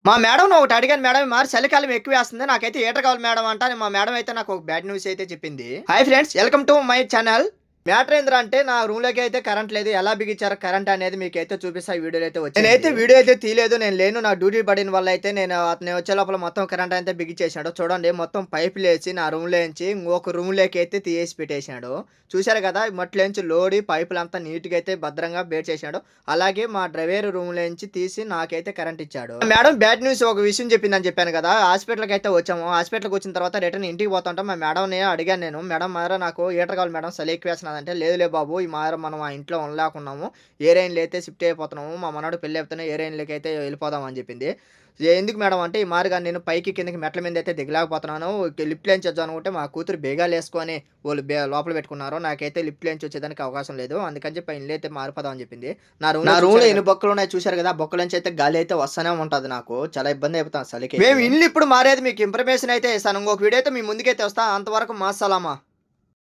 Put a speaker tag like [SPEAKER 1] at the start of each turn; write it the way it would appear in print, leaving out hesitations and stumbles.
[SPEAKER 1] మా మేడంని ఒకటి అడిగాను. మేడం మరి చలికాలం ఎక్కువేస్తుంది. నాకైతే హీటర్ కావాలి మేడం అంటే మా మేడం అయితే నాకు ఒక బ్యాడ్ న్యూస్ అయితే చెప్పింది. Hi friends, welcome to my channel. Matter ఏందిరా అంటే నా రూమ్‌లోకి అయితే కరెంట్ లేదు. ఎలా బిగించారో కరెంట్ అనేది మీకైతే చూపిస్తా. ఈ వీడియోలో అయితే వచ్చేయండి. నేనైతే వీడియో అయితే తీయలేదు. నేను లేను. నా డ్యూటీ పడిన వల్ల అయితే నేను అతను వచ్చే లోపల మొత్తం కరెంట్ అయితే బిగించేసాడు. చూడండి మొత్తం పైపులేసి నా రూమ్‌లోంచి ఇంకొక రూమ్‌లోకి అయితే తీయేసి పెట్టేసాడు. చూసారు కదా! మట్లోంచి లోడి పైపులంతా నీట్‌గా అయితే భద్రంగా బేర్చేసాడు. అలాగే మా డ్రైవర్ రూమ్‌లోంచి తీసి నాకైతే కరెంట్ ఇచ్చాడు. మేడం బ్యాడ్ న్యూస్ ఒక విషయం చెప్పిందని చెప్పాను కదా! హాస్పిటల్‌కి అయితే వచ్చాము. హాస్పిటల్‌కి వచ్చిన తర్వాత రిటర్న్ ఇంటికి పోతుంటాం. మా మేడంని అడిగాను నేను. మేడం మరి నాకు హీటర్ కావాలి మేడం చలి ఎక్కువేస్తన్నదంటే, లేదులే బాబు ఈ మార మనం ఆ ఇంట్లో ఉండలేకున్నాము. ఏరియన్‌లో అయితే షిఫ్ట్ అయిపోతున్నాము. మా మనవడు పెళ్లి అయిపోతేనే ఏరియన్‌లోకి అయితే వెళ్ళిపోదాం అని చెప్పింది. ఎందుకు మేడం అంటే, ఈ మారిగా నేను పైకి కిందకి మెట్ల మీద అయితే దిగలేకపోతున్నాను. లిఫ్ట్‌లోంచి వద్దామనుకుంటే మా కూతురు బీగాలేసుకొని వోళ్ళు లోపల పెట్టుకున్నారు. నాకైతే లిఫ్ట్‌లోంచి వచ్చేదానికి అవకాశం లేదు. అందుకని చెప్పి ఆ ఇల్లు అయితే మారిపోదాం అని చెప్పింది. నా రూమ్‌లో ఎన్ని బొక్కలున్నాయో చూసారు కదా! ఆ బొక్కలోంచి అయితే గాలి అయితే వస్తానే ఉంటది నాకు. చాలా ఇబ్బంది అయిపోతాను చలికి. మేము ఇల్లు ఇప్పుడు మారేది మీకు ఇన్ఫర్మేషన్ అయితే ఇస్తాను. ఇంకొక వీడియో అయితే మీ ముందుకైతే వస్తా. అంతవరకు మా సలామా.